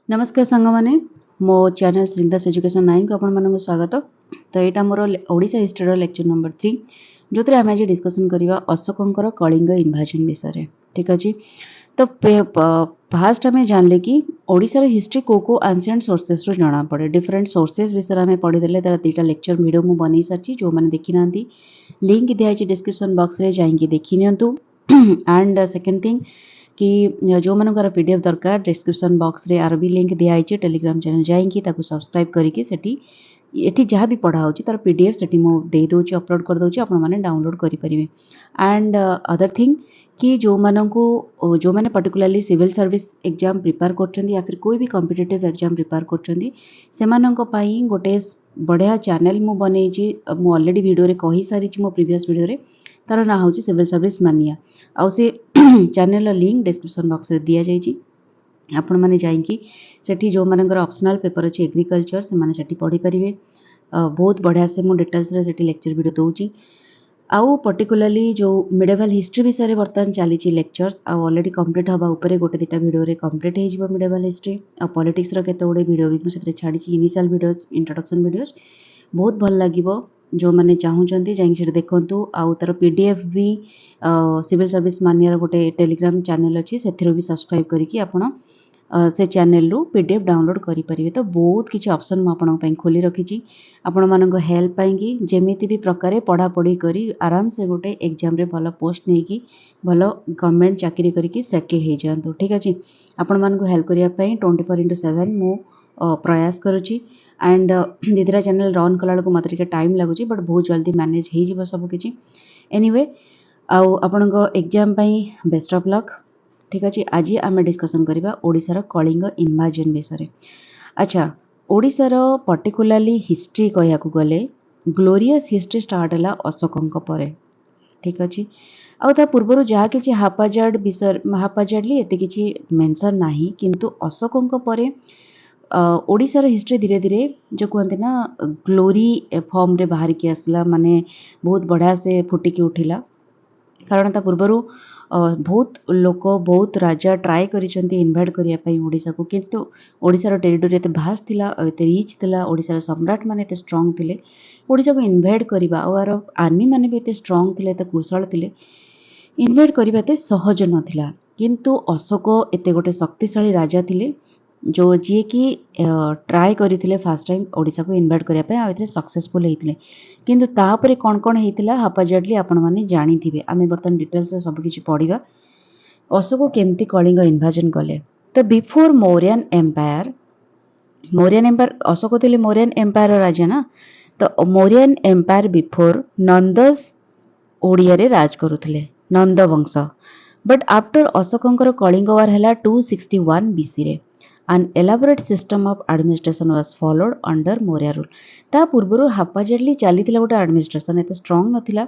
नमस्कार सांग मैंने मो चैनल श्रीदास एजुकेशन 9 को आपण स्वागत। तो यहाँ मोर ओडिशा हिस्ट्री लेक्चर नंबर 3 जो आम आज डिस्कसन करवा अशोकंकर कलिंग इन्वाजन विषय। ठीक अच्छे। तो फास्ट आम जानले कि ओडिशार हिस्ट्री को एंशिएंट सोर्सेस रू जना पड़े डिफरेंट सोर्सेस विषय आम पढ़ीदे तार दुईटा लेक्चर वीडियो मुझे बन सारी जो मैंने देखी ना लिंक दिखाई डिस्क्रिप्शन बॉक्स रे जाइए देखी नियंतु। एंड सेकेंड थिंग कि जो मनकर पीडीएफ दरकार डिस्क्रिप्शन बॉक्स रे आर भी लिंक दिखाई टेलीग्राम चैनल जाइए सब्सक्राइब करके एटी जहाँ भी पढ़ा हो तार पीडीएफ से दे दूची अपलोड कर दूची आपण मैंने डाउनलोड करेंगे। एंड अदर थिंग कि जो मैंने particularly civil service exam prepare कर या फिर कोई भी कॉम्पिटिटिव एग्जाम प्रिपेयर कर गोटे बढ़िया चैनल मु बन मु ऑलरेडी वीडियो रे कही सारी मो प्रीवियस वीडियो रे तार ना हूँ सिविल सर्विस मानिया आउ से चैनल लिंक डिस्क्रिप्शन बॉक्स रे दिया जाइए। आपण मैंने जाइए सेठी जो मानकर ऑप्शनल पेपर अच्छे एग्रीकल्चर से माने सेठी पढ़ी पारिबे। बहुत बढ़िया से मु डिटेल्स रे सेठी लेक्चर वीडियो दूची। आउ पर्टिकुलरली जो मिडिवल हिस्ट्री विषय बर्तमान चली लेक्चर्स आउ ऑलरेडी कंप्लीट हवा ऊपर गोटे दुटा वीडियो रे कंप्लीट हो मिडिवल हिस्ट्री आ पॉलिटिक्स रो केते गुडे वीडियो भी मुझे छाड़ी इनिशियल वीडियोस इंट्रोडक्शन वीडियोस बहुत भल लगिवो। जो मैंने चाहूँगी जाइए देखूँ आउ तार पीडीएफ भी सिविल सर्विस मानियार गोटे टेलीग्राम चैनल अच्छी से भी सब्सक्राइब करके आपण से चैनल रु पीडीएफ डाउनलोड करेंगे। तो बहुत किसी ऑप्शन मुझे खोली रखी आपण मान हेल्प पाई जमी भी प्रकार पढ़ापढ़ी करी आराम से गोटे एग्जाम रे भल पोस्ट नहीं कि भल गवर्नमेंट चाकरी करके सेटल हो जातु। ठीक अच्छे। आपण मानक हेल्प करने 24/7 मु प्रयास करुच्ची। एंड दीदीरा चैनल रन कला बेलू मत टाइम लगुच बट बहुत जल्दी मैनेज हो सबकि। एनीवे आउ आपण एग्जाम बेस्ट ऑफ लक। ठीक अच्छे। आज आम डिस्कसन करवा ओडिशार कलिंग इन्वाजन विषय। अच्छा ओडिशार पर्टिकुलरली हिस्ट्री कहया गले ग्लोरियस हिस्ट्री स्टार्ट है अशोकों पर। ठीक अच्छे। आउ पूर्वर जहाँ कि हापाजार्ड विषय हापाजार्डली एत कि मेंशन ना किंतु अशोकों पर ओडिशार हिस्ट्री धीरे धीरे जो कहते ना ग्लोरी फॉर्म रे बाहर की आसला माने बहुत बढ़िया से फुटिकी उठिला। कारण ता पूर्वर बहुत लोक बहुत राजा ट्राए करिसेंती इन्वाइट करिया पई ओडिशा को किंतु ओडिशार टेरिटोरी एते भास्ट थिला एते रिच थिला ओडिशार सम्राट माने एते स्ट्रांग थिले ओडिशा को इन्वाइट करिबा और आर्मी माने भी एते स्ट्रांग थिले एते कुशल थिले इन्वाइट करिबा एते सहज नथिला। किंतु अशोक एते गोटे शक्तिशाली राजा थिले जो जी कि ट्राए करते फास्ट टाइम ओडिशा को इन्वाइट करने सक्सेसफुल होते किंतु तापर कौन कौन होता हापाजार्डली आपण मैंने जानी थे। आम बर्तमान डिटेल्स सबकि पढ़ा अशोक केमती कलिंग इन्वाजन कले। तो बिफोर मौर्यन एम्पायर अशोक थे मौर्यन एम्पायर राजा ना। तो मौर्यन एम्पायर बिफोर नंदस ओडिया रे राज करुले नंद वंश बट आफ्टर अशोकंकर कलिंग वार है 261 बीसी रे an elaborate system of administration was followed under Maurya rule। ता पूर्वर हापाजार्डली चली गोटे एडमिनिस्ट्रेशन एत स्ट्रांग नथिला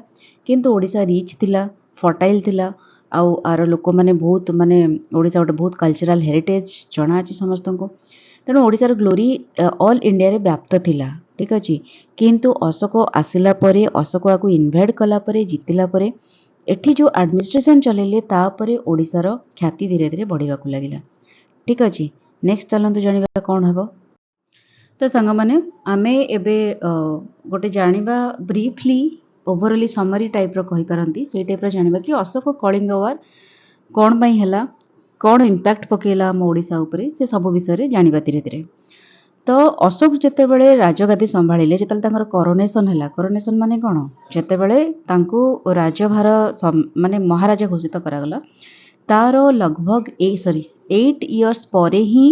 किंतु ओडिशा रिच थिला फर्टाइल थिला आउ आर लोक मैंने बहुत माने ओडिशा गोटे बहुत कल्चरल हेरिटेज जना अच्छी समस्त को तेणु ओडिशार ग्लोरी ऑल इंडिया रे व्याप्त थिला। ठीक अच्छे। किंतु अशोक आसिला परे अशोक को इन्वाइट कला परे जितिला परे एठी जो एडमिनिस्ट्रेशन चलेले तापरे ओडिशार ख्याति धीरे धीरे बढ़िया को लगिला। ठीक अच्छे। नेक्स्ट चलते जाना कौन हम। तो सांग मैंने आम एवं गोटे जाना ब्रीफली ओवरअली समरी टाइप रही से टाइप जाना कि अशोक कलिंग वार कौन पाई है कौन इम्पैक्ट पकेला आम ओडिशा उपरे से सब विषय जाना धीरे धीरे। तो अशोक जिते बड़े राजगादी संभाले जो करोनेसन है करोनेसन माने कौन जिते राजभार माने महाराजा घोषित करागला तार लगभग 8 इयर्स पर ही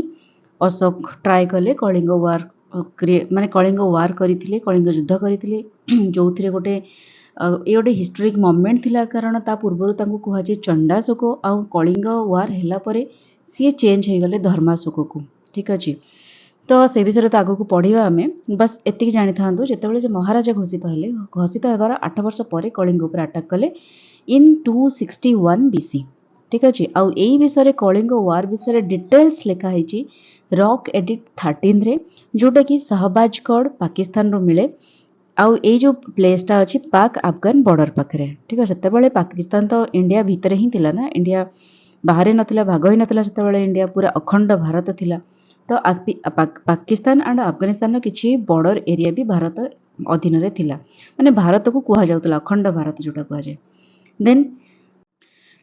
अशोक ट्राए कले कलिंग वार माने कलिंग वार करथिले कलिंग युद्ध करथिले जो थे गोटे ये गोटे हिस्टोरिक मोमेंट थिला। कारण ता पूर्वर तांको कहुचे चंडाशोक आउ कलिंग वार हैला परे सी चेंज हो गले धर्माशोक को। ठीक अच्छे। तो से विषय तो आगक पढ़ा आम बस एति जानी था जो महाराजा घोषित हेले घोषित होबार 8 वर्ष पर कलिंग उपर अटैक कले इन 261 बीसी। ठीक अच्छे। आउ यही विषय कलिंग वार विषय डिटेल्स लिखाई रॉक एडिट 13 रे जोटा कि शहबाजगढ़ पाकिस्तान रो मिले आउ ये जो प्लेसटा अच्छी पाक अफगान बॉर्डर पाखे। ठीक है। से पाकिस्तान तो इंडिया भितर ही थिला ना इंडिया बाहर नथिला भाग ही नथिला से इंडिया पूरा अखंड भारत थिला। तो पाकिस्तान एंड अफगानिस्तान किसी बॉर्डर एरिया भी भारत अधीन रे थिला माने भारत को कुहा जाउतला अखंड भारत जोटा कुहा जाए। देन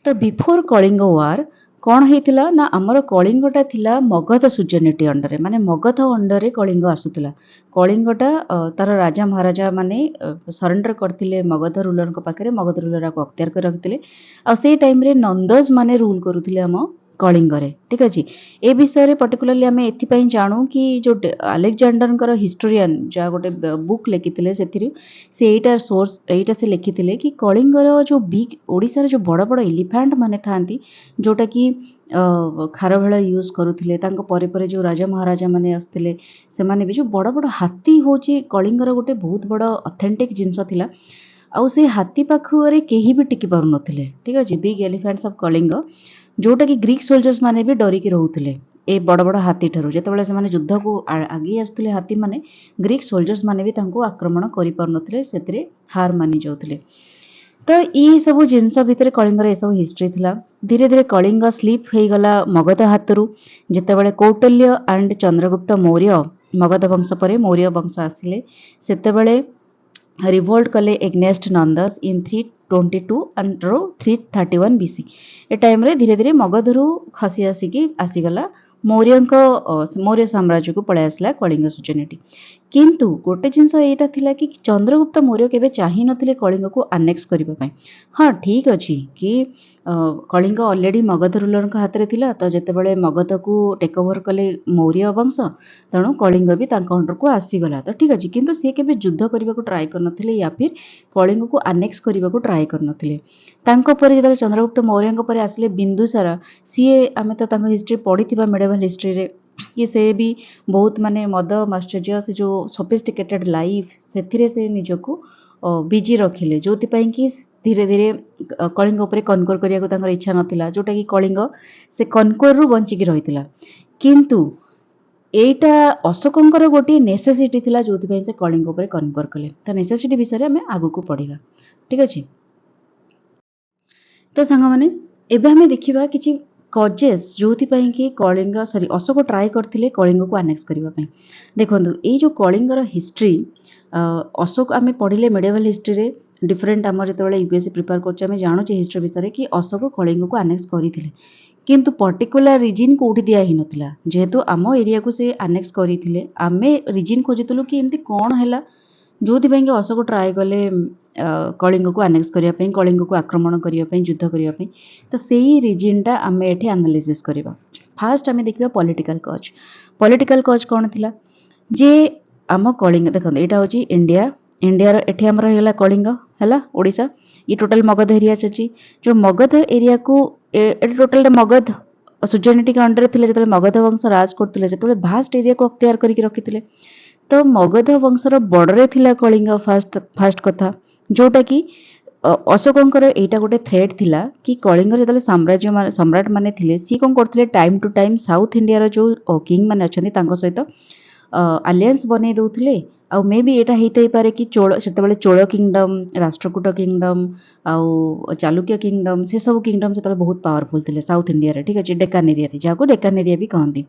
तो बिफोर कलिंग वार कौन होता ना आमर कलिंगटा थिला मगध सुजनिटी अंडर माने मगध अंडर रे कलिंग आसुतला। कलिंगटा तार राजा महाराजा माने सरेंडर करथिले मगध रूलर पाखे मगध रूलर को अख्तियार कर रखिथिले आ से टाइम रे नंदज माने रूल करुथिले आम कलिंगरे। ठीक अच्छे ए विषय पर्टिकुलरली आम एथि जानू कि जो आलेक्जेंडर हिस्टोरियन जहाँ गोटे बुक लिखिते से एटा सोर्स एटा से लिखिते कि कलिंगर जो बिग ओडिशार जो बड़ बड़ एलिफेंट माने थांती जोटा कि खारभेल यूज करुले परे जो राजा महाराजा माने आसते से माने भी जो बड़ बड़ हाथी हूँ कलिंगर गोटे बहुत बड़ ऑथेंटिक जिनस थिला आउ से हाथी पाखे कहीं भी टिकी पार नथिले। ठीक अच्छे बिग एलिफेंट्स ऑफ कलिंग जोटा कि ग्रीक सोल्जर्स माने भी डरिकी रोते ए बड़ बड़ हाथी ठारू जितेबाला से युद्ध को आगे आसुले हाथी माने ग्रीक सोल्जर्स माने भी तांको आक्रमण करि पार नथिले सेतिरे हार मानि जाउथिले। तो ये सब जिनस भितर कलिंगर ए सब हिस्ट्री थिला। धीरे धीरे कलिंग स्लीप हो गला मगध हाथरू जितेबाला कौटल्य एंड चंद्रगुप्त मौर्य मगध वंश पर मौर्य वंश आसिले सेतेबाला रिवोल्ट कले against Nandas in 322 and 331 BC ए टाइम रे धीरे धीरे मगधरू खसी आसिकी आसीगला मौर्य साम्राज्य को पळै आसला कलिंग सुजनिटी। किंतु गोटे जिनस एटा थिला कि चंद्रगुप्त मौर्य केबे चाहि नथिले कलिंग को आनेक्स करिबा पई। हाँ ठीक अछि कि कलिंग ऑलरेडी मगध रूलर हाथ में थिला तो जेतेबेले मगध को टेक ओवर कले मौर्य वंश तेणु कलिंग भी तांको अंडर को आसीगला। तो ठीक अच्छे किंतु सी केबे युद्ध करने को ट्राए करनथिले या फिर कलिंग को आनेक्स करने को ट्राए करनथिले। तांको परे जेतेबेले चंद्रगुप्त मौर्य परे आसिले बिंदुसार सीए आमे तो तांको हिस्ट्री पढ़िथिबा मेडिवल हिस्ट्री रे कि से भी बहुत माने मद माश्चर्य से जो सोफिस्टिकेटेड लाइफ से निजको बिजी रखिले जो कि धीरे धीरे कलिंग उपर कनकोर करने इच्छा नाला जोटा कि कलिंग से कनकोर रु बंचिकी रही किंतु एटा अशोकंकर गोटे नेसेसिटी थिला जो से कलिंग उपर कनकोर कले। तो नेसेसिटी विषय आम आगु को पढ़ा। ठीक अच्छे तो सांग माने एबे हमें देखिबा किछि कजेस जो कि कलिंग सॉरी अशोक ट्राए करथिले कलिंग को आनेक्स करबा पई। देखंतु ए जो कलिंगर हिस्ट्री अशोक आमे पढ़िले मेडिवल हिस्ट्री रे डिफरेंट आम जो यूपीएससी प्रिपेयर करछे आमे जानुचे हिस्ट्री विषय कि अशोक कलिंग को आनेक्स करथिले किंतु पर्टिकुलर रीजन कोठी दिया ही नथिला जेहेतु आम एरिया को से आनेक्स करथिले आमे रीजन खोजुतलु कि एमती कोन हैला जो कि अशोक ट्राए कले कलिंग को आनेक्स करने कलिंग को आक्रमण करने युद्ध करने तो सही रिजनटा आम ये एनालिसिस करवा। फास्ट आम देखा पॉलिटिकल कज कौन थी जे आम कलिंग देखो यहाँ हूँ इंडिया इंडिया एठी आमर है कलिंग है ओडिशा ये टोटल मगध एरिया अच्छी जो मगध एरिया को टोटल मगध सुजनिटी के अंडर थे जो मगध वंश राज करते जो भास्ट एरिया को अख्तियार करके रखी तो मगध वंशर बॉर्डर थिला कलिंग फास्ट कथा जोटा कि अशोकंकर एटा गोटे थ्रेट थिला कि कलिंग जो साम्राज्य सम्राट माने थिले सी कौन करथिले time to time South India जो किंग माने अछंती तांको सहित अलायंस बनै दउथिले आ मे बी एटा हेतै पारे कि चोल किंगडम राष्ट्रकूट किंगडम आउ चालुक्य किंगडम से सब किंगडम से बहुत पावरफुल थिले साउथ इंडिया रे। ठीक अछि डेक्कन एरिया रे जाको डेक्कन एरिया भी कहंती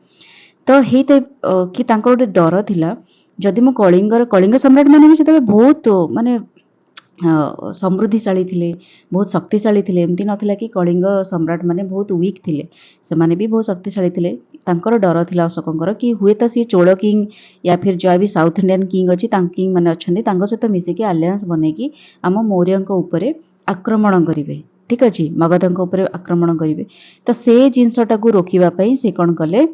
तो हेतै कि तांको गोटे डर थिला जदि मो कलिंग सम्राट माने भी सेते बहुत माने समृद्धिशाली थिले बहुत शक्तिशाली थिले एमती नथिला कि कलिंग सम्राट माने बहुत वीक थिले से माने भी बहुत शक्तिशाली थिले। तांकर डर थिला अशोकंकर कि हुए तो सी चोल किंग या फिर जो भी साउथ इंडियन किंग अच्छी किंग माने अछंती तांको सहित मिसिकी अलायंस बनेकी आम मौर्यंक उपरे आक्रमण करिवे। ठीक अच्छे मगधंक उपरे आक्रमण करिवे तो से जिनसटा को रोकिबा पई से कोन कले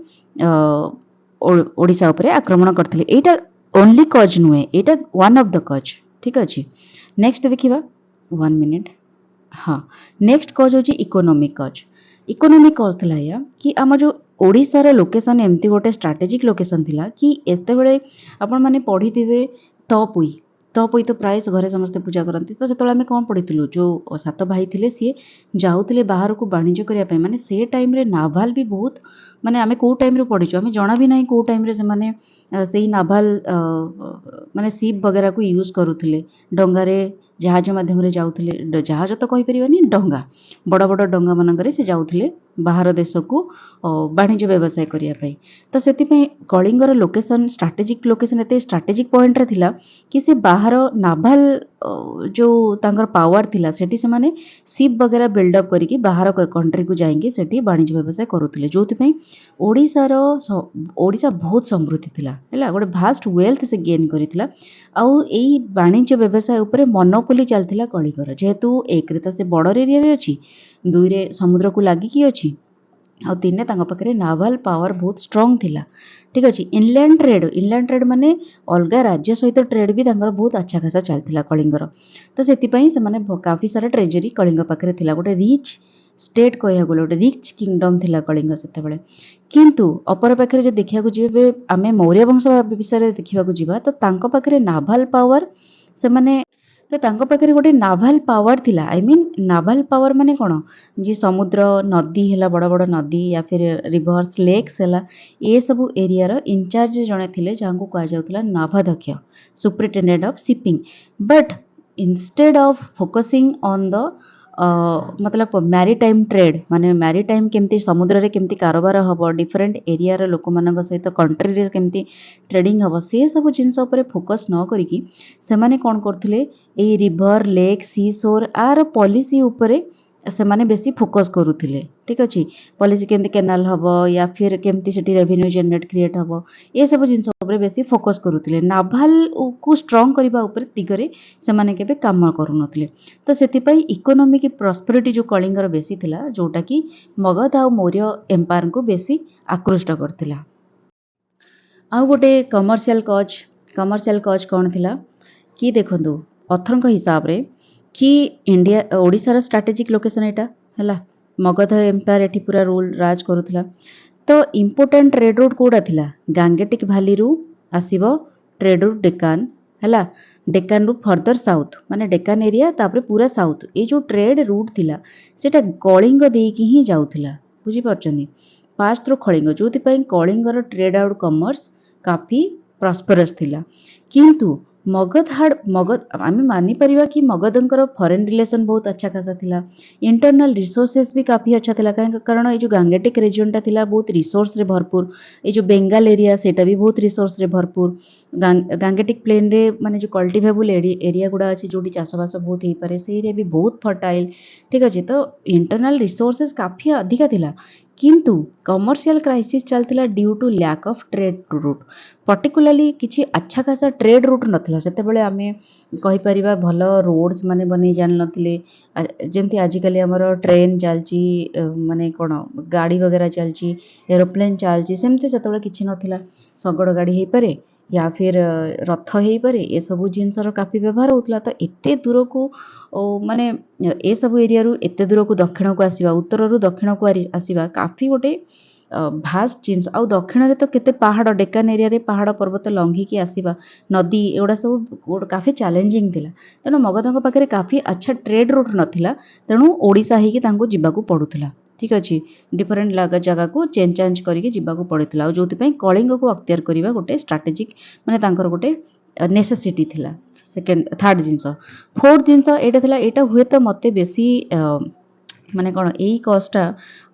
ओडिशा उपरे आक्रमण करथिले। एटा ओनली कज नुहे एटा वन ऑफ द कज। ठीक अच्छे नेक्स्ट देखिबा 1 मिनिट। हाँ नेक्स्ट कज होची इकोनॉमिक कज। इकोनॉमिक कज थिला या कि आम जो ओडिशा रे लोकेशन एमती गोटे स्ट्रेटेजिक लोकेशन थिला कि एते बेले आपण माने पढिथिबे तपुई तो प्राय घरे समस्ते पूजा करती तो से आम कौन पढ़ी जो 7 भाई थे सी जाऊे बाहर को वाणिज्य करने माने से टाइम रे नाभाल भी बहुत माने आमे को टाइम रे पढ़िछु आमे जणा भी नाही को टाइम रे से माने सेही नाभाल माने शिप वगैरह को यूज करूथिले डंगारे जहाज माध्यम रे जाउथिले जहाज तो कहि परिबानी डंगा बड़ बड़ डंगा मानकरे से जाउथिले बाहर देश को वाणिज्य व्यवसाय करिया पई तो सेति पई कलिंगर लोकेशन स्ट्रैटेजिक लोकेशन एते स्ट्रैटेजिक पॉइंट रे थिला कि से बाहर नाभाल जो तांकर पावर थिला सेठी से माने शिप वगैरह बिल्डअप करिकी बाहर कंट्री को जाइंकी सेठी वाणिज्य व्यवसाय करूथिले जोथि पई ओडिशा बहुत समृद्धि थिला हैला गोटे भास्ट वेल्थ से गेन करिथिला आउ एई वाणिज्य व्यवसाय उपरे मोनोपोली चलथिला कलिंगर जेहेतु एक रे त से बॉर्डर एरिया रे अछि दुई रे समुद्र को लागि की अछि आ तीन तांका पाखरे नाभाल पावर बहुत स्ट्रांग थिला ठीक अछि इनलैंड ट्रेड माने अलगा राज्य सहित ट्रेड भी तांकर बहुत अच्छा खासा चलथिला कलिंगर तो सेति पई से माने काफी सारा ट्रेजरी कलिंग पाखरे थिला गोटे रिच स्टेट कहया गोले गोटे रिच किंगडम थिला कलिंग सेते बेले किंतु अपर पाखरे जे देखिया को जिबे आमे मौर्य वंश विषय रे देखिबा को जिबा तो तांका पाखरे नाभाल पावर से माने तो तांका पाखरे गोटे नाभाल पावर थिला आई मीन नाभाल पावर माने कोन जे समुद्र नदी हैला बड़ बड़ नदी या फिर रिवर्स लेक्स हैला ए सब एरिया रो इंचार्ज जणे थिले जांको कहा जाउतला नाभाध्यक्ष superintendent of shipping but instead of focusing on the मतलब मैरीटाइम ट्रेड माने मैरीटाइम केमती समुद्र रे केमती कारोबार हबो डिफरेंट एरिया रे लोक मानक सहित कंट्री रे केमती ट्रेडिंग हबो से सब जिंस ऊपर फोकस न करिकी से माने कोन करथिले ए रिवर लेक सी शोर आर पॉलिसी ऊपर से माने बेसी फोकस करूथिले ठीक अछि पॉलिसी केमती कैनाल हबो या फिर केमती सेठी रेवेन्यू जनरेट क्रिएट हबो ए सब जिंस ऊपर बेसी फोकस करूथिले नाभाल को स्ट्रांग करबा ऊपर दिगरे से माने केबे काम करूनथिले तो सेति पई इकोनॉमिक प्रॉस्पेरिटी जो कलिंगर बेसी थिला जोटा कि मगध आ मौर्य एम्पायर को बेसी आकृष्ट करथिला आ गोटे कमर्शियल कॉज कौन थिला कि देखंतु अथरଙ୍କ हिसाब रे कि इंडिया ओडिसा रो स्ट्रैटेजिक लोकेशन एटा हैला मगध एम्पायर एठी पूरा रूल राज करूथिला तो इंपोर्टेंट ट्रेड रूट कोडा थिला गांगेटिक वैली रु आसीबो ट्रेड रूट डेक्कन हैला डेक्कन रु फर्दर साउथ माने डेक्कन एरिया तापरे पूरा साउथ ए जो ट्रेड रूट थिला सेटा कलिंग देकी ही जाउथिला बुझी परछनी पास थ्रू कलिंग जोति पई कलिंगर ट्रेड आउट कॉमर्स काफी प्रॉस्परस थिला किंतु मगध आमे मानि परिबा कि मगधंकर फॉरेन रिलेशन बहुत अच्छा खासा थिला इंटरनल रिसोर्सेस भी काफी अच्छा थिला कारण ए जो गांगेटिक रीजन टा थिला बहुत रिसोर्स रे भरपूर ए जो बेंगाल एरिया सेटा भी बहुत रिसोर्स रे भरपूर गांगेटिक प्लेन रे माने जो कल्टिवेबल एरिया गुडा अछि जोटी चाषबास बहुत हेई पारे से एरिया भी बहुत फर्टाइल ठीक अछि तो इंटरनल रिसोर्सेस काफी अधिका थिला किंतु कमर्शियल क्राइसिस चलतिला due to lack of trade route particularly किछि अच्छा खासा ट्रेड रूट नथिला सेते बेले आमे कहि परिबा भलो रोड्स माने बनै जान नथिले जेंति आजिकली हमर ट्रेन चलची माने कोन गाड़ी वगैरह चलची एरोप्लेन चलची सेमते सेते बेले किछि नथिला सगड़ गाड़ी हेई पारे या फिर रथ हेई पारे ए सब जिंसर काफी व्यवहार होतला तो एते दूर को माने ए सब एरिया रु एते दूर को दक्षिण को आसीबा उत्तर रु दक्षिण को आसीबा काफी गोटे भास्ट जिन्स आउ दक्षिण रे तो केते पहाड़ डेक्कन एरिया रे पहाड़ पर्वत लंघी की आसीबा नदी एगुडा सब काफी चैलेंजिंग थिला तेणु मगधଙ୍କ पाखरे काफी अच्छा ट्रेड रूट नथिला तेणु ओडिसा ही कि तांको जिबाकू पडुथिला ठीक अछि डिफरेंट जगह को चेंज करिके जिबाकू पड़िथिला जोति पई कलिंग को अख्तियार करिबा गोटे स्ट्रैटेजिक माने तांकर गोटे नेसेसिटी थिला सेकंड थर्ड जिंस फोर्थ जिंस एटा थिला एटा हुए तो मते बेसी माने कोन एई कॉस्टा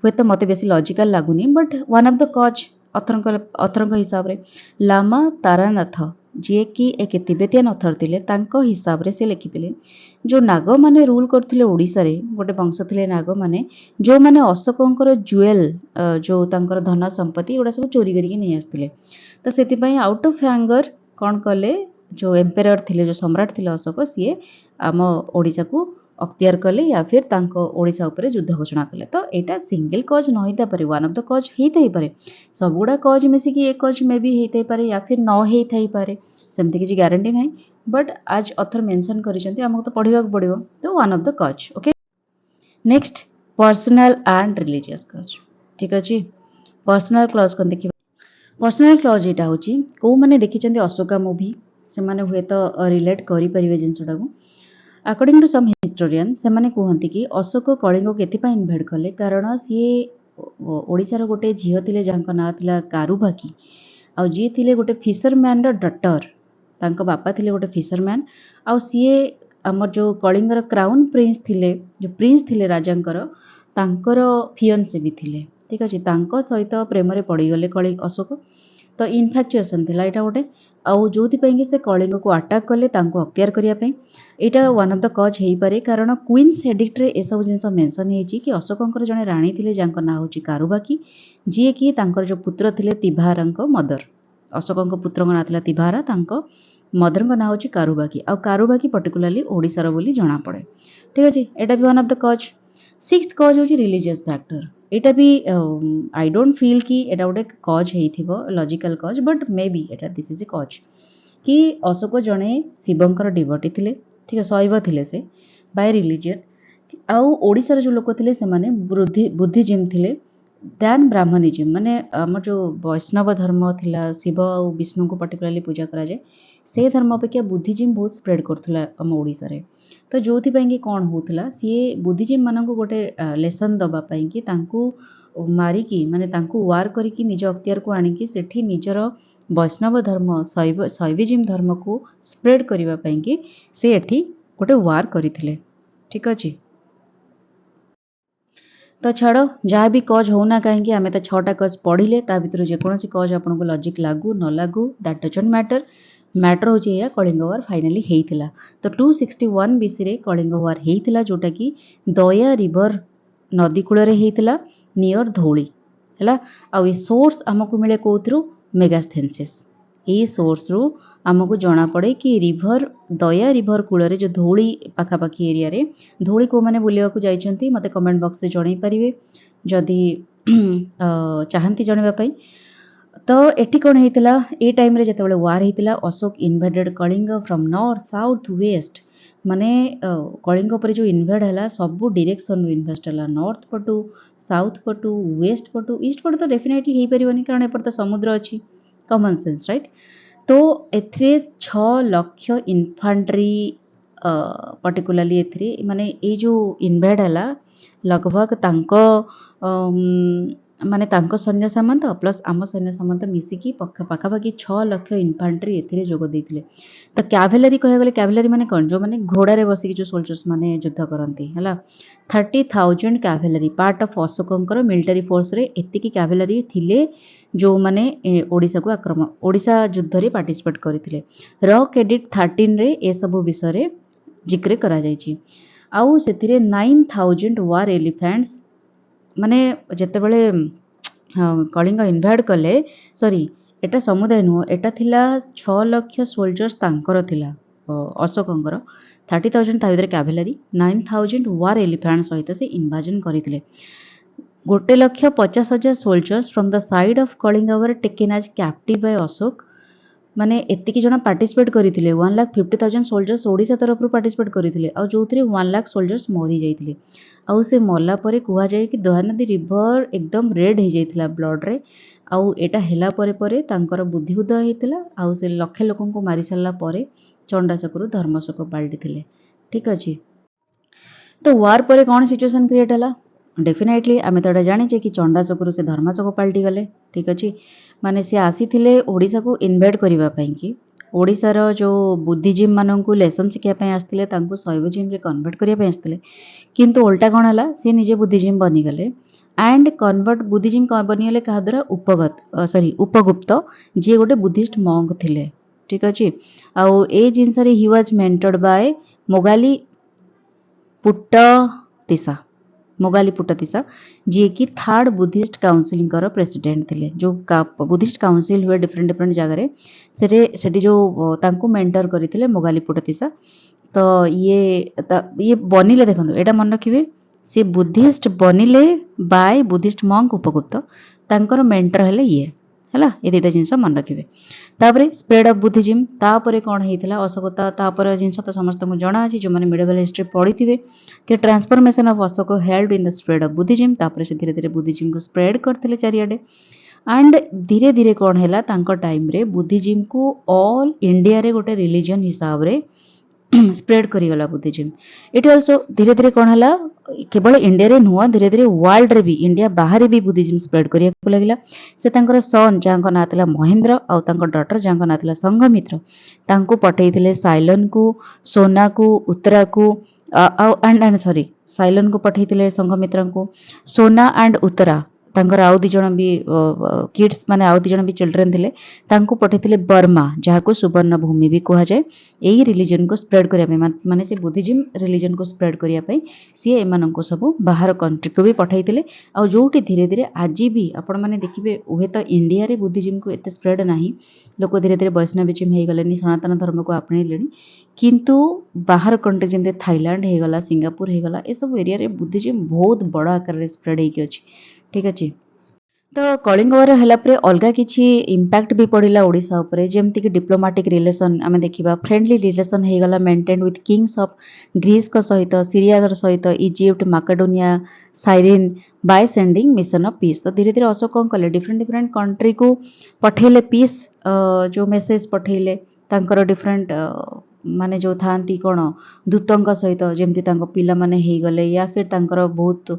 हुए तो मते बेसी लॉजिकल लागुनी but one of the cause अथरଙ୍କ हिसाब रे लामा तारानाथ जे कि एक तिब्बतियन अथर थिले तांको हिसाब रे से लिखिथिले जो नाग माने रूल करथिले ओडिसा रे गोटे वंश थिले नाग माने जो माने अशोकंकर जुएल जो तांकर धन संपत्ति ओडा सब चोरी करिके नै आस्थिले तो सेति पई आउट ऑफ एंगर कोन कले जो एम्पेरर थिले जो सम्राट थिले अशोक सीए आम ओडिसा को अख्तियार कले या फिर तांको ओडिसा ऊपर युद्ध घोषणा कले तो एटा सिंगल कॉज न होइता पारे वन ऑफ द कॉज हेइथाइ पारे सबुडा कॉज मिसी कि एक कॉज मे भी हेइथाइ पारे या फिर न हेइथाइ पारे सेमति किछि गारंटी नाही बट आज ऑथर मेंशन करिसंती हमको तो पढिबा पड़िबो तो one of the cause okay next personal and religious cause ठीक अछि पर्सनल क्लॉज कोन देखिबा पर्सनल क्लॉज एटा होची को माने देखिचंती अशोका मूवी से माने हुए तो रिलेट करि परिबे जिंसटा को अकॉर्डिंग टू सम हिस्टोरियन से माने कहंती कि अशोक कलिंग को केति पई इन्वेड कले कारण सी ओडिशार गोटे झील थिले जांको ना थिला कारुबाकी आउ जी थिले गोटे फिशरमैन डटर तांको बापा थिले गोटे फिशरमैन आउ सीए आमर जो कलिंगर क्राउन प्रिंस थिले जो प्रिंस थिले राजांकर तांकर फियन्से भी थिले ठीक अच्छे तांको सहित प्रेम रे पड़गले कलि अशोक तो इनफैक्चुएसन थिला एटा गोटे आउ जो से कलिंग को अटैक कले तांको अख्तियार करने यहाँ वन ऑफ द कज हो पारे कारण क्वीन्स एडिक्ट रे ए सब जिनस मेंशन होती कि अशोकंकर जड़े राणी थिले जांको ना होची कारुबाकी जी कि तांकर जो पुत्र थिले तिभारांक मदर अशोकंक पुत्र ना थिला तिभारा तांको मदर ना होची कारुबाकी आउ कारुबाकी पर्टिकुलरली ओडिशार बोली जना पड़े ठीक अच्छे एटा भी वन ऑफ द कज सिक्स्थ कज होची रिलीजियस फैक्टर एटा भी आई डोंट फील कि एटा गोटे कज होइथिबो लॉजिकल कज but may be Etah this is a कज कि अशोक जड़े शिवंकर डिवोटी थिले ठीक है शैव थिले से बाय रिलीजियन आउ ओडिशार जो लोक थिले से माने बुद्धिजिम थिले दैन ब्राह्मणिजिम माने आम जो वैष्णव धर्म थिला शिव और विष्णु को पर्टिकुलरली पूजा करा जाए से धर्म अपेक्षा बुद्धिजिम बहुत स्प्रेड करथुला आम ओडिसा रे तो जो कि कौन होता सी बुद्धिजिम मान गोटे लेसन दवापाई कि मारिकी माने तांकू वार करिकी निज अख्तियार को आनिकी सेठी निजर वैष्णव धर्म शैविजिम धर्म को स्प्रेड करबा पई कि से एठी गोटे वार करथिले ठीक अछि तो छाड़ जहाँ भी कज होना कहीं आम तो 6टा कज पढ़िले ता भितर जेकोसी कज आपन को लॉजिक लागू न लागू दैट डजंट मैटर मैटर हो या कलिंग वार फाइनाली होता तो 261 बीसी रे कलिंग वार होता जोटा कि दया रिवर नदी कूल होता नियर धौली है आउ ये सोर्स आमको मिले कौथरू मेगास्थेंसिस ये सोर्स रु आमको जना पड़े कि रिभर दया रिभर कूल जो धौली पाखापाखी एरिया रे धौली को मैंने बुलवाक जाइए मत कमेंट बॉक्स रे जन पारे जदि चाहती जनवाई तो एटी कौन होता ए टाइम रे जते वार होता Ashok invaded Kalinga from north south west माने कलिंग पर जो इनवेड है सबू डायरेक्शन इन्वेस्ट है नॉर्थ पटू साउथ पटू वेस्ट पटू ईस्ट पटू तो डेफिनेटली हो पारे कारण एपटे तो समुद्र अच्छी कॉमन सेंस राइट तो एथरे 6 लाख इन्फांट्री पर्टिकुलरली एथरे माने ये जो इनवेड है लगभग तांको माने तांको सैन्य सामंत प्लस आम सैन्य सामंत मिसिकी पाखापाखि 6 लाख इन्फांट्री एथिरे जोग देइथिले तो कैवेलरी कह गले कैवेलरी माने कौन जो माने घोड़ा रे बसिकी जो सोल्जर्स माने युद्ध करती है 30,000 कैवेलरी पार्ट ऑफ अशोकंकर मिलिटरी फोर्स रे एतिकी कैवेलरी थिले जो माने ओडिशा को आक्रमण ओडिशा युद्ध रे पार्टिसिपेट करथिले रॉक एडिट 13 रे ए सब विषय रे जिक्र करा जायछि आउ सेथिरे 9,000 वार एलिफेंट्स माने जेतेबेले कलिंग इनवेड कले सॉरी एटा समुदाय नुह एटा थिला 6 लाख सोल्जर्स तांकर थिला अशोकंकर 30,000 ता भितर कैवेलरी 9,000 वार एलिफेंट सहित से इन्वाजन करथिले 1,50,000 soldiers from the side of Kalinga were taken as captive by Ashok माने एतिकी जना पार्टिसिपेट करथिले 1,50,000 सोल्जर्स ओडिशा तरफ पार्टिसिपेट करथिले आ जोथिरे 1 लाख सोल्जर्स मरी जाइथिले आउ से मरला परे कुहा जाए कि दयानदी रिवर एकदम रेड हो जाइथिला ब्लड रे आउ एटा हेला परे परे तांकर बुद्धि उदय होइतिला आउ से लक्षे लोकन को मारी सारला परे चंडाशोक धर्मशोक पलटिथिले ठीक अछि तो वार परे कौन सिचुएशन क्रिएट हला डेफिनेटली आम तो ये जाने कि चंडाशोक से धर्मशोक पलटि गले ठीक अच्छे माने सी आसी ओडिशा को इनवेड करने कि ओडिशार जो बुद्धिजिम मान को लेसन शिखापी आसते शैवजिम रे कन्वर्ट करने आसते किंतु उल्टा कौन है सी निजे बुद्धिजिम बनीगले एंड कन्वर्ट बुद्धिजिम बनीगले क्या द्वारा उपगुप्त जी गोटे बुद्धिस्ट मंक थिले ठीक अच्छे आउ ए जिनस हि वाज मेंटर्ड बाय मोगाली पुट्टतिसा जी कि थर्ड बुद्धिस्ट काउंसिल प्रेसिडेंट थिले जो बुद्धिस्ट काउंसिल हुए डिफरेंट डिफरेंट जगह से जो तांको मेंटर करथिले मोगाली पुट्टतिसा तो ये बनिले देखो एटा मन रखिए सी बुद्धिस्ट बनिले बाय बुद्धिस्ट मंक उपगुप्त तांकर मेंटर हेले ये है ये दुटा जिनस मन रखिए तापरे स्प्रेड ऑफ बुद्धिजिम तापरे कौन होता अशोकता तापर जिनस तो समस्त को जना अच्छी जो मैंने मेडिवल हिस्ट्री पढ़ी थे कि transformation of Ashoka held in the spread of Buddhism तापर से धीरे धीरे बुद्धिजिम को स्प्रेड करते चारियाडे एंड धीरे धीरे कौन है टाइम रे बुद्धिजिम को ऑल इंडिया रे गोटे रिलीजन हिसाब रे स्प्रेड करिगला बुद्धिज्म। इट ऑल्सो धीरे धीरे कौन हला केवल इंडिया रे नुआ धीरे धीरे वर्ल्ड रे भी इंडिया बाहर भी बुद्धिज्म स्प्रेड करिया लगिला। से तांकर सन जांको ना थिला महेंद्र आउ तांकर डॉटर जांको ना थिला संघमित्र तांको पठेइथिले साइलन को, सोना को, उत्तरा को आउ एंड सॉरी साइलन को पठेइथिले संघमित्र को, सोना एंड उत्तरा तांकर आउ दी जण भी किड्स माने आउ दी जण भी चिल्ड्रन थिले तांको पठेइथिले बर्मा जाहाको सुवर्ण भूमि भी कहा जाए। यही रिलीजन को स्प्रेड करिया माने से बुद्धिज्म रिलीजन को स्प्रेड करिया पई सी एमाननको सब बाहर कंट्री को भी पठाइथिले। आ जोटी धीरे धीरे आज भी आपण माने देखिबे उहे तो इंडिया रे बुद्धिज्म को एते स्प्रेड नाही, लोक धीरे धीरे वैष्णविज्म हे गलेनी, सनातन धर्म को आपणे लेनी, किंतु बाहर कंट्री जेंते थाईलैंड हे गला, सिंगापुर हे गला, ए सब एरिया रे बुद्धिज्म बहुत बड़ आकार रे स्प्रेड हे कि अछि। ठीक अछि। तो कलिंग वार होला परे अलगा किछि इम्पैक्ट भी पड़िला ओडिशा उपरे, जेमति कि डिप्लोमेटिक रिलेशन आमे देखिबा, फ्रेंडली रिलेशन हे गला maintain with kings of Greece को सहित, सीरिया को सहित, Egypt, Macedonia, Cyrene by sending mission of peace. तो धीरे धीरे अशोक कौन कले डिफरेंट डिफरेंट कंट्री को पठेले पीस जो मेसेज पठेले तांकर डिफरेंट माने जो थांती कोण दूतंक सहित जेमति तांको पिला माने हे गले या फिर तांकर बहुत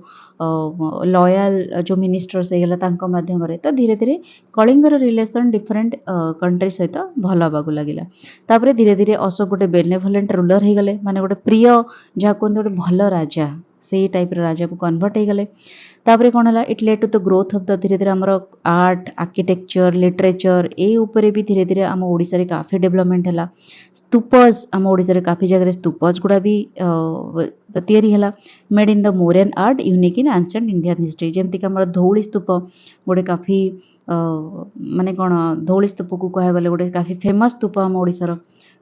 लॉयल जो मिनिस्टर्स हे गला तांको माध्यम रे। तो धीरे धीरे कलिंगर रिलेशन डिफरेंट कंट्री सहित भल हबाकू लागिला। तापरे धीरे धीरे अशोक गोटे बेनेवोलेंट रूलर हे गले, माने गोटे प्रिय जहा कोन गोटे भल राजा सेही टाइप रो राजा को कन्वर्ट हे गले। तापरे कोन हला it led to the growth of the धीरे धीरे हमर आर्ट, आर्किटेक्चर, लिटरेचर ए ऊपर भी धीरे धीरे हम ओडिसा रे काफी डेवलपमेंट हला। स्तूपस हम ओडिसा रे काफी जगह रे स्तूपस गुडा भी तयारी हला, made in the Mauryan art unique in ancient Indian history. जेमति कि हमर धौली स्तूप गोटे काफी माने कोन धौली स्तूप को कहा गले गोटे काफी फेमस स्तूप हम ओडिसा रो।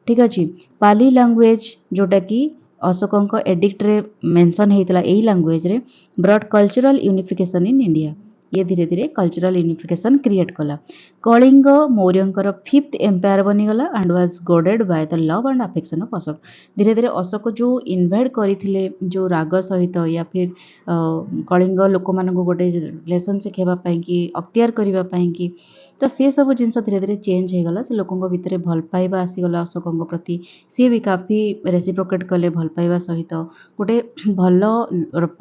ठीक अछि। पाली लैंग्वेज जोटा कि अशोकଙ୍କ एडिक्ट रे मेंशन हेतला, एही लैंग्वेज रे broad cultural unification in India. ये धीरे धीरे कल्चरल यूनिफिकेशन क्रिएट कला। कलिंग मौर्यंकर फिफ्थ एम्पायर बनीगला and was guarded by the love and affection of Ashoka. धीरे धीरे अशोक जो इन्वेड करथिले जो राग सहित या फिर कलिंग लोक मानको गोटे रिलेशनशिप हेबा पई कि अख्तियार करिबा पई कि तो सी सब जिन धीरे धीरे चेंज हो गला। से लोकों भितर भल पाइबा आसीगला अशोकों प्रति, सी भी काफ़ी रेसिप्रोकेट कले भल पाइबा सहित गोटे भल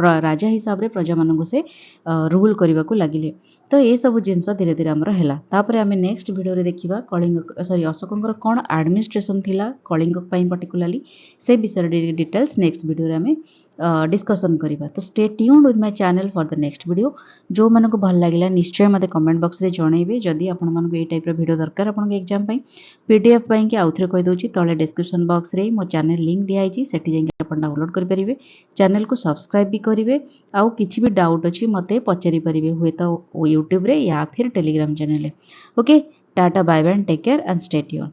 राजा हिसाब रे प्रजा मानू से रूल करने को लगिले। तो ये सब जिन धीरे धीरे आमर है। तापर आम नेक्स्ट वीडियो रे देखिबा कलिंग सॉरी अशोकों कौन एडमिनिस्ट्रेशन थिला कलिंग पर्टिकुलाली से विषय डिटेल्स नेक्स्ट वीडियो रे आम डिस्कसन करिबा। तो stay tuned with my channel for the next video. जो मानको भल लागिला निश्चय मते कमेंट बॉक्स रे जणैबे। जदि आपण मानको ए टाइप रो वीडियो दरकार आपण एग्जाम पई पीडीएफ पई कि आउथरे कहि दोची तळे डिस्क्रिप्शन बॉक्स रे मो चैनल लिंक दिया आइची, सेठी जाई आपण डाउनलोड करि परिबे। चैनल को सब्सक्राइब भी करिवे। आउ किछि भी डाउट अछि मते पचारि परिबे, हुए तो YouTube रे या फिर टेलीग्राम चैनल रे। ओके, टाटा bye bye, take care and stay tuned.